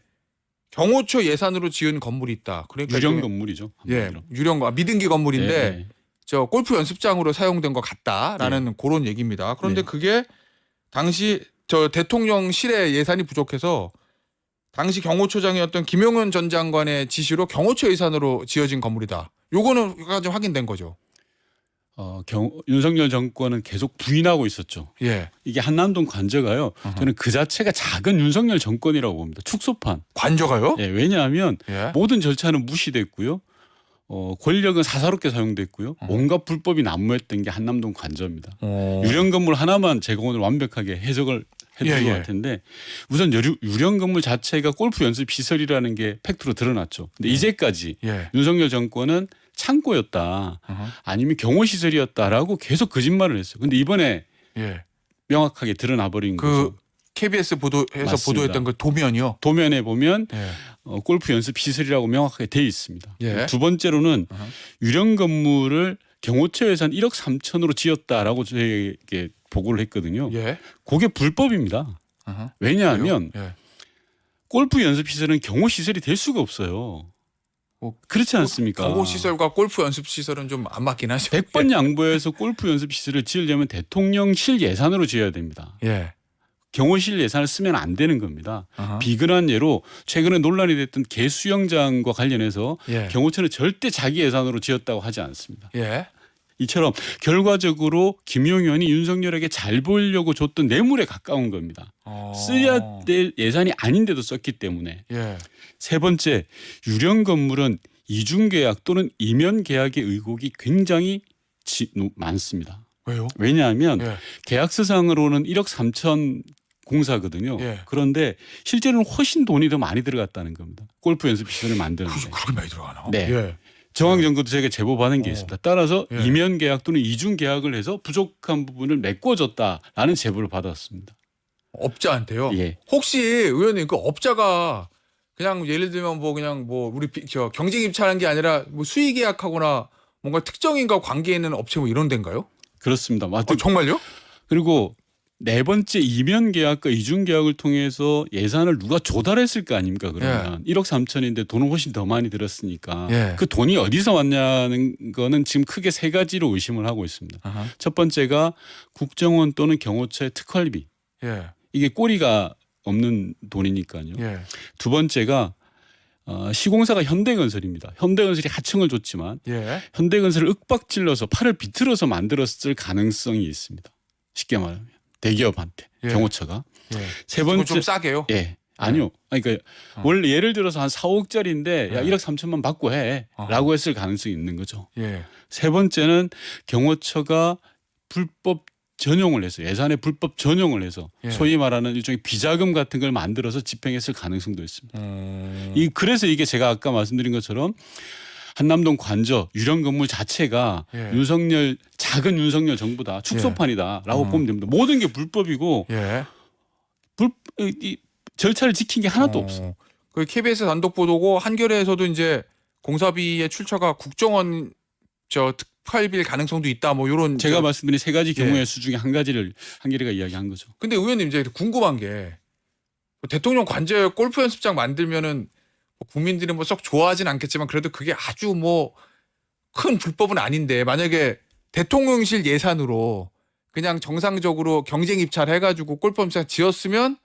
경호처 예산으로 지은 건물이 있다. 그러니까
유령 건물이죠.
유령 미등기 건물인데 저 골프 연습장으로 사용된 것 같다라는 그런 얘기입니다. 그런데 그게 당시 저 대통령실의 예산이 부족해서 당시 경호처장이었던 김용현 전 장관의 지시로 경호처 예산으로 지어진 건물이다. 요거는 좀 확인된 거죠.
윤석열 정권은 계속 부인하고 있었죠. 이게 한남동 관저가요. 저는 그 자체가 작은 윤석열 정권이라고 봅니다. 축소판.
관저가요?
왜냐하면 모든 절차는 무시됐고요. 권력은 사사롭게 사용됐고요. 온갖 불법이 난무했던 게 한남동 관저입니다. 유령 건물 하나만 제가 오늘 완벽하게 해석을 해드릴 것 텐데 우선 유령 건물 자체가 골프 연습 시설이라는 게 팩트로 드러났죠. 근데 이제까지 윤석열 정권은 창고였다 아니면 경호시설이었다라고 계속 거짓말을 했어요. 근데 이번에 명확하게 드러나 버린 거죠.
KBS 보도에서 보도했던 그 도면이요?
도면에 보면 골프 연습 시설이라고 명확하게 되어 있습니다. 두 번째로는 유령 건물을 경호처 예산 1억 3천으로 지었다라고 저에게 보고를 했거든요. 그게 불법입니다. 왜냐하면 골프 연습 시설은 경호 시설이 될 수가 없어요. 그렇지 않습니까?
경호 시설과 골프 연습 시설은 좀 안 맞긴 하죠.
100번 양보해서 골프 연습 시설을 지으려면 대통령실 예산으로 지어야 됩니다. 경호실 예산을 쓰면 안 되는 겁니다. 비근한 예로 최근에 논란이 됐던 개 수영장과 관련해서 경호처는 절대 자기 예산으로 지었다고 하지 않습니다. 이처럼 결과적으로 김용 의원이 윤석열에게 잘 보이려고 줬던 뇌물에 가까운 겁니다. 써야 될 예산이 아닌데도 썼기 때문에. 세 번째, 유령 건물은 이중계약 또는 이면계약의 의혹이 굉장히 많습니다.
왜요?
왜냐하면 계약서상으로는 1억 3천 공사거든요. 그런데 실제로는 훨씬 돈이 더 많이 들어갔다는 겁니다. 골프 연습시설을 만드는데.
그렇게 많이 들어가나?
네. 정황 증거도 제가 제보 받은 게 있습니다. 따라서 이면 계약 또는 이중 계약을 해서 부족한 부분을 메꿔줬다라는 제보를 받았습니다.
업자한테요?
예.
혹시 의원님 그 업자가 그냥 예를 들면 뭐 그냥 뭐 우리 경쟁 입찰한 게 아니라 뭐 수의 계약하거나 뭔가 특정인과 관계 있는 업체 뭐 이런 데인가요?
그렇습니다.
정말요?
그리고 네 번째 이면 계약과 이중 계약을 통해서 예산을 누가 조달했을 거 아닙니까? 그러면 1억 3천인데 돈은 훨씬 더 많이 들었으니까 그 돈이 어디서 왔냐는 거는 지금 크게 세 가지로 의심을 하고 있습니다. 첫 번째가 국정원 또는 경호처의 특활비. 이게 꼬리가 없는 돈이니까요. 두 번째가 시공사가 현대건설입니다. 현대건설이 하청을 줬지만 현대건설을 윽박질러서 팔을 비틀어서 만들었을 가능성이 있습니다. 쉽게 말하면 대기업한테 경호처가. 세 번째
좀 싸게요?
아니요. 그러니까 원래 예를 들어서 한 4억짜리인데 야 1억 3천만 받고 해라고 했을 가능성이 있는 거죠. 세 번째는 경호처가 불법 전용을 해서 예산에 불법 전용을 해서 소위 말하는 일종의 비자금 같은 걸 만들어서 집행했을 가능성도 있습니다. 그래서 이게 제가 아까 말씀드린 것처럼 한남동 관저 유령 건물 자체가 윤석열 작은 윤석열 정부다 축소판이다라고 보면 됩니다. 모든 게 불법이고 이 절차를 지킨 게 하나도 없어요.
그 KBS 단독 보도고 한겨레에서도 이제 공사비의 출처가 국정원 특활비일 가능성도 있다. 뭐 이런
제가 말씀드린 세 가지 경우의 수 중에 한 가지를 한겨레가 이야기한 거죠.
근데 의원님 이제 궁금한 게 대통령 관저에 골프 연습장 만들면은 국민들이 뭐 썩 좋아하진 않겠지만 그래도 그게 아주 뭐 큰 불법은 아닌데 만약에 대통령실 예산으로 그냥 정상적으로 경쟁 입찰해가지고 골프 연습장 지었으면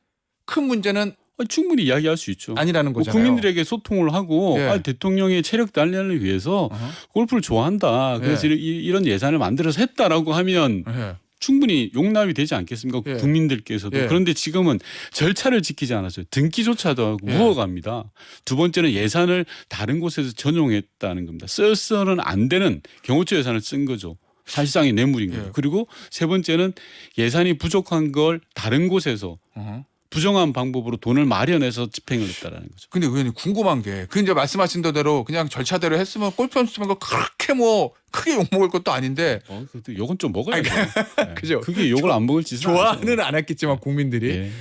큰 문제는
충분히 이야기할 수 있죠.
아니라는 거잖아요.
국민들에게 소통을 하고 대통령의 체력 단련을 위해서 골프를 좋아한다. 그래서 이런 예산을 만들어서 했다라고 하면 충분히 용납이 되지 않겠습니까? 국민들께서도. 그런데 지금은 절차를 지키지 않았어요. 등기조차도 하고 우어갑니다. 두 번째는 예산을 다른 곳에서 전용했다는 겁니다. 써서는 안 되는 경호처 예산을 쓴 거죠. 사실상의 뇌물인 거예요. 그리고 세 번째는 예산이 부족한 걸 다른 곳에서 부정한 방법으로 돈을 마련해서 집행을 했다라는 거죠.
근데 의원님 궁금한 게 그 이제 말씀하신 대로 그냥 절차대로 했으면 골프 연습장 거 그렇게 뭐 크게 욕 먹을 것도 아닌데.
욕은 좀 먹어야죠.
그죠?
그게 욕을 안 먹을 짓은
좋아는 안 했겠지만 국민들이.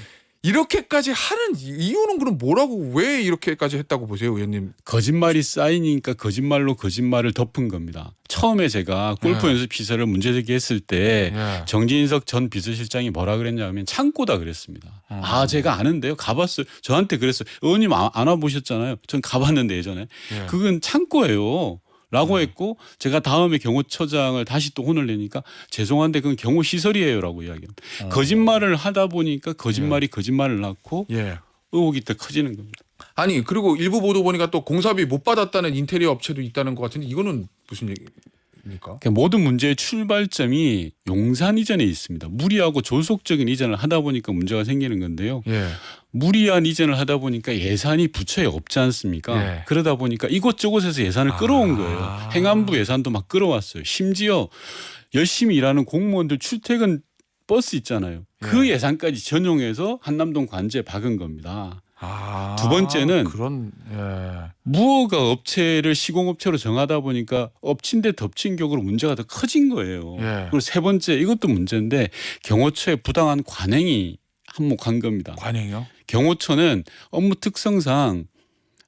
이렇게까지 하는 이유는 그럼 뭐라고 왜 이렇게까지 했다고 보세요, 의원님?
거짓말이 쌓이니까 거짓말로 거짓말을 덮은 겁니다. 처음에 제가 골프 연습 시설을 문제 제기했을 때 정진석 전 비서실장이 뭐라 그랬냐면 창고다 그랬습니다. 제가 아는데요. 가봤어요. 저한테 그랬어요. 의원님 안 와보셨잖아요. 전 가봤는데 예전에. 그건 창고예요. 라고 했고 제가 다음에 경호처장을 다시 또 혼을 내니까 죄송한데 그건 경호시설이에요라고 이야기합니다. 거짓말을 하다 보니까 거짓말이 거짓말을 낳고 의혹이 더 커지는 겁니다.
아니 그리고 일부 보도 보니까 또 공사비 못 받았다는 인테리어 업체도 있다는 것 같은데 이거는 무슨 얘기입니까?
모든 문제의 출발점이 용산 이전에 있습니다. 무리하고 조속적인 이전을 하다 보니까 문제가 생기는 건데요. 무리한 이전을 하다 보니까 예산이 부처에 없지 않습니까? 그러다 보니까 이곳저곳에서 예산을 끌어온 거예요. 행안부 예산도 막 끌어왔어요. 심지어 열심히 일하는 공무원들 출퇴근 버스 있잖아요. 그 예산까지 전용해서 한남동 관제에 박은 겁니다. 두 번째는 무허가 업체를 시공업체로 정하다 보니까 엎친 데 덮친 격으로 문제가 더 커진 거예요. 그리고 세 번째 이것도 문제인데 경호처의 부당한 관행이 한몫한 겁니다.
관행이요?
경호처는 업무 특성상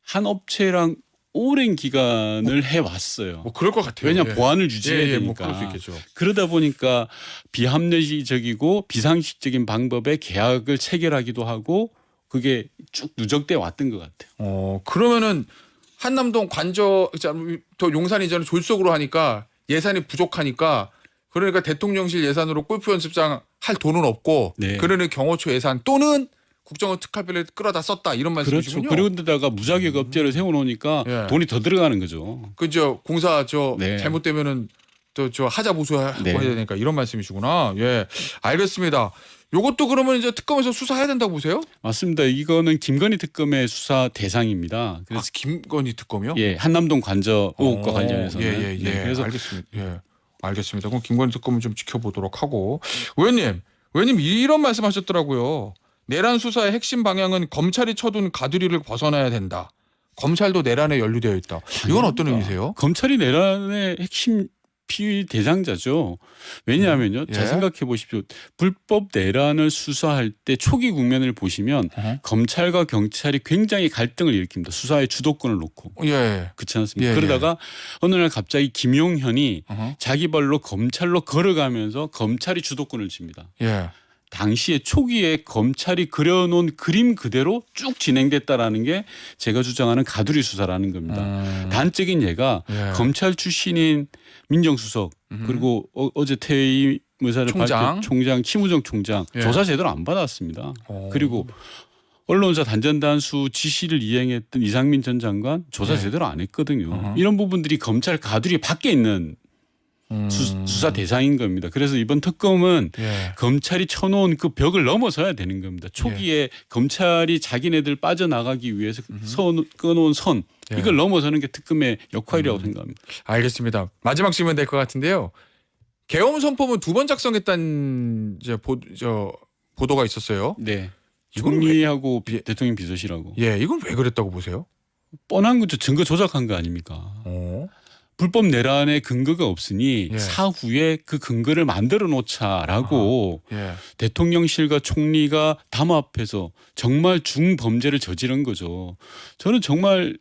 한 업체랑 오랜 기간을 해왔어요.
뭐 그럴 것 같아요.
왜냐하면 보안을 유지해야 되니까.
뭐 그럴 수 있겠죠.
그러다 보니까 비합리적이고 비상식적인 방법의 계약을 체결하기도 하고 그게 쭉 누적돼 왔던 것 같아요.
그러면은 한남동 관저 더 용산 이전을 졸속으로 하니까 예산이 부족하니까 그러니까 대통령실 예산으로 골프 연습장 할 돈은 없고
네.
그러는 경호처 예산 또는 국정원 특활비를 끌어다 썼다 이런 말씀이시군요.
그렇죠. 그런데다가 무자격 업체를 세워놓으니까
예.
돈이 더 들어가는 거죠.
그죠. 공사
네.
잘못되면은 또 저 하자 보수하고
네.
해야 되니까 이런 말씀이시구나. 예, 알겠습니다. 요것도 그러면 이제 특검에서 수사해야 된다고 보세요?
맞습니다. 이거는 김건희 특검의 수사 대상입니다. 그래서
김건희 특검이요?
예, 한남동 관저 의혹과 관련해서는.
예.
네, 그래서
알겠습니다. 예, 알겠습니다. 그럼 김건희 특검은 좀 지켜보도록 하고 의원님 이런 말씀하셨더라고요. 내란 수사의 핵심 방향은 검찰이 쳐둔 가두리를 벗어나야 된다. 검찰도 내란에 연루되어 있다. 이건 어떤 의미세요?
검찰이 내란의 핵심 피의 대상자죠. 왜냐하면요. 잘 생각해 보십시오. 불법 내란을 수사할 때 초기 국면을 보시면 검찰과 경찰이 굉장히 갈등을 일으킵니다. 수사의 주도권을 놓고.
예.
그렇지 않습니까? 그러다가 어느 날 갑자기 김용현이 자기 발로 검찰로 걸어가면서 검찰이 주도권을 쥡니다.
예.
당시에 초기에 검찰이 그려놓은 그림 그대로 쭉 진행됐다라는 게 제가 주장하는 가두리 수사라는 겁니다. 단적인 예가 검찰 출신인 민정수석 그리고 어제 퇴임의사를 밝힌 총장 심우정 총장 조사 제대로 안 받았습니다. 그리고 언론사 단전단수 지시를 이행했던 이상민 전 장관 조사 제대로 안 했거든요. 이런 부분들이 검찰 가두리 밖에 있는 수사 대상인 겁니다. 그래서 이번 특검은 검찰이 쳐놓은 그 벽을 넘어서야 되는 겁니다. 초기에 검찰이 자기네들 빠져나가기 위해서 끊어놓은 선 이걸 넘어서는 게 특검의 역할이라고 생각합니다.
알겠습니다. 마지막 질문 될 것 같은데요. 계엄 선포문 2번 작성했다는 이제 보도가 있었어요.
네. 총리하고 대통령 비서실하고.
예, 이건 왜 그랬다고 보세요?
뻔한 거죠. 증거 조작한 거 아닙니까? 불법 내란의 근거가 없으니 사후에 그 근거를 만들어 놓자라고 대통령실과 총리가 담합해서 정말 중범죄를 저지른 거죠. 저는 정말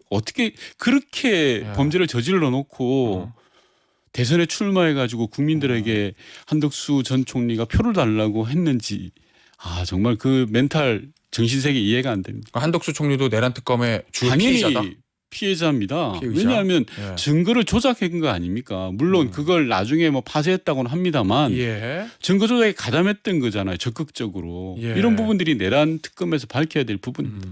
어떻게 그렇게 범죄를 저질러 놓고 대선에 출마해가지고 국민들에게 한덕수 전 총리가 표를 달라고 했는지 정말 그 멘탈 정신세계 이해가 안 됩니다.
한덕수 총리도 내란 특검의 주 피해자다?
피해자입니다. 왜냐하면 증거를 조작한 거 아닙니까? 물론 그걸 나중에 뭐 파쇄했다고는 합니다만 증거 조작에 가담했던 거잖아요. 적극적으로. 이런 부분들이 내란 특검에서 밝혀야 될 부분입니다.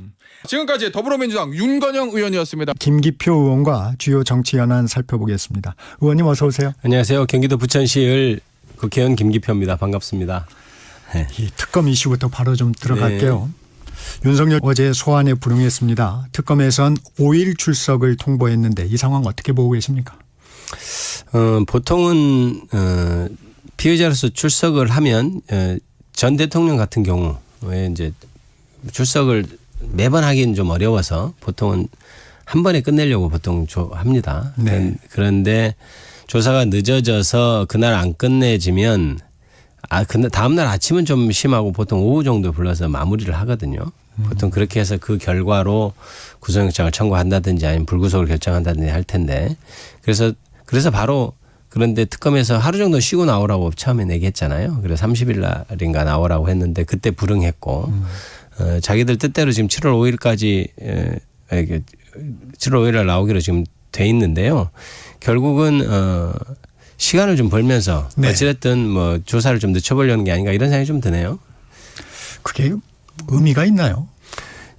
지금까지 더불어민주당 윤건영 의원이었습니다.
김기표 의원과 주요 정치 현안 살펴보겠습니다. 의원님 어서 오세요.
안녕하세요. 경기도 부천시을 국회의원 김기표입니다. 반갑습니다.
이 특검 이슈부터 바로 좀 들어갈게요. 윤석열 어제 소환에 불응했습니다. 특검에선 5일 출석을 통보했는데 이 상황 어떻게 보고 계십니까?
보통은 피의자로서 출석을 하면 전 대통령 같은 경우에 이제 출석을 매번 하기는 좀 어려워서 보통은 한 번에 끝내려고 보통 합니다. 네. 그런데 조사가 늦어져서 그날 안 끝내지면 근데 다음날 아침은 좀 심하고 보통 오후 정도 불러서 마무리를 하거든요. 보통 그렇게 해서 그 결과로 구속영장을 청구한다든지 아니면 불구속을 결정한다든지 할 텐데 그래서 바로 그런데 특검에서 하루 정도 쉬고 나오라고 처음에 얘기했잖아요. 그래서 30일 날인가 나오라고 했는데 그때 불응했고 자기들 뜻대로 지금 7월 5일까지 7월 5일 날 나오기로 지금 돼 있는데요. 결국은 시간을 좀 벌면서 어찌됐든 뭐 조사를 좀 늦춰보려는 게 아닌가 이런 생각이 좀 드네요.
그게 의미가 있나요?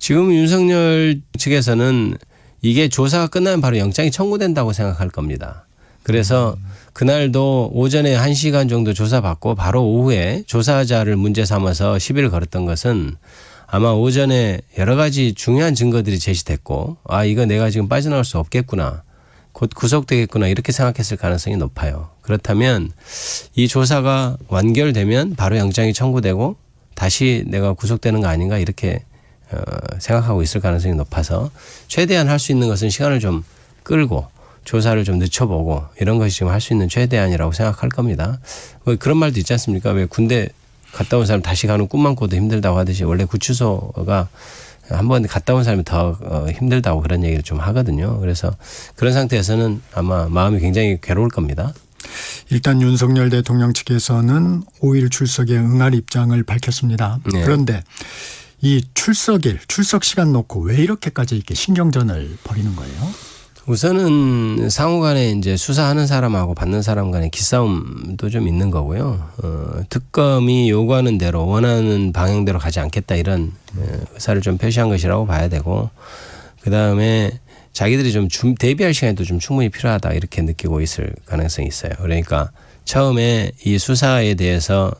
지금 윤석열 측에서는 이게 조사가 끝나면 바로 영장이 청구된다고 생각할 겁니다. 그래서 그날도 오전에 1시간 정도 조사받고 바로 오후에 조사자를 문제 삼아서 시비를 걸었던 것은 아마 오전에 여러 가지 중요한 증거들이 제시됐고 이거 내가 지금 빠져나올 수 없겠구나. 곧 구속되겠구나 이렇게 생각했을 가능성이 높아요. 그렇다면 이 조사가 완결되면 바로 영장이 청구되고 다시 내가 구속되는 거 아닌가 이렇게 생각하고 있을 가능성이 높아서 최대한 할 수 있는 것은 시간을 좀 끌고 조사를 좀 늦춰보고 이런 것이 지금 할 수 있는 최대한이라고 생각할 겁니다. 뭐 그런 말도 있지 않습니까? 왜 군대 갔다 온 사람 다시 가는 꿈만 꿔도 힘들다고 하듯이 원래 구치소가 한번 갔다 온 사람이 더 힘들다고 그런 얘기를 좀 하거든요. 그래서 그런 상태에서는 아마 마음이 굉장히 괴로울 겁니다.
일단 윤석열 대통령 측에서는 5일 출석에 응할 입장을 밝혔습니다.
네.
그런데 이 출석 시간 놓고 왜 이렇게까지 이렇게 신경전을 벌이는 거예요?
우선은 상호 간에 이제 수사하는 사람하고 받는 사람 간의 기싸움도 좀 있는 거고요. 특검이 요구하는 대로 원하는 방향대로 가지 않겠다 이런 의사를 좀 표시한 것이라고 봐야 되고, 그다음에 자기들이 좀 대비할 시간도 좀 충분히 필요하다 이렇게 느끼고 있을 가능성이 있어요. 그러니까 처음에 이 수사에 대해서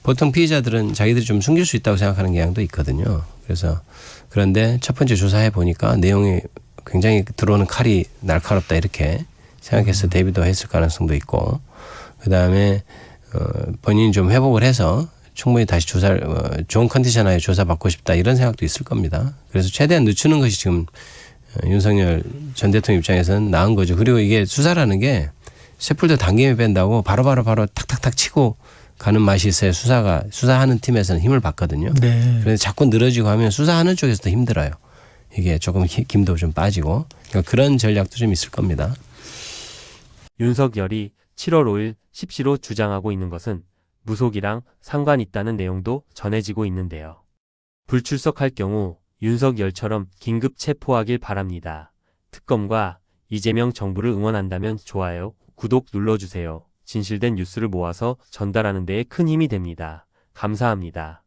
보통 피의자들은 자기들이 좀 숨길 수 있다고 생각하는 경향도 있거든요. 그래서 그런데 첫 번째 조사해 보니까 내용이 굉장히 들어오는 칼이 날카롭다 이렇게 생각해서 대비도 했을 가능성도 있고, 그다음에 본인이 좀 회복을 해서 충분히 다시 조사를 좋은 컨디션 하에 조사받고 싶다 이런 생각도 있을 겁니다. 그래서 최대한 늦추는 것이 지금 윤석열 전 대통령 입장에서는 나은 거죠. 그리고 이게 수사라는 게 쇠풀도 당김에 뺀다고 바로 탁탁탁 치고 가는 맛이 있어야 수사하는 팀에서는 힘을 받거든요.
네.
그래서 자꾸 늘어지고 하면 수사하는 쪽에서도 힘들어요. 이게 조금 힘도 좀 빠지고, 그러니까 그런 전략도 좀 있을 겁니다.
윤석열이 7월 5일 십시로 주장하고 있는 것은 무속이랑 상관 있다는 내용도 전해지고 있는데요. 불출석할 경우 윤석열처럼 긴급 체포하길 바랍니다. 특검과 이재명 정부를 응원한다면 좋아요, 구독 눌러주세요. 진실된 뉴스를 모아서 전달하는 데에 큰 힘이 됩니다. 감사합니다.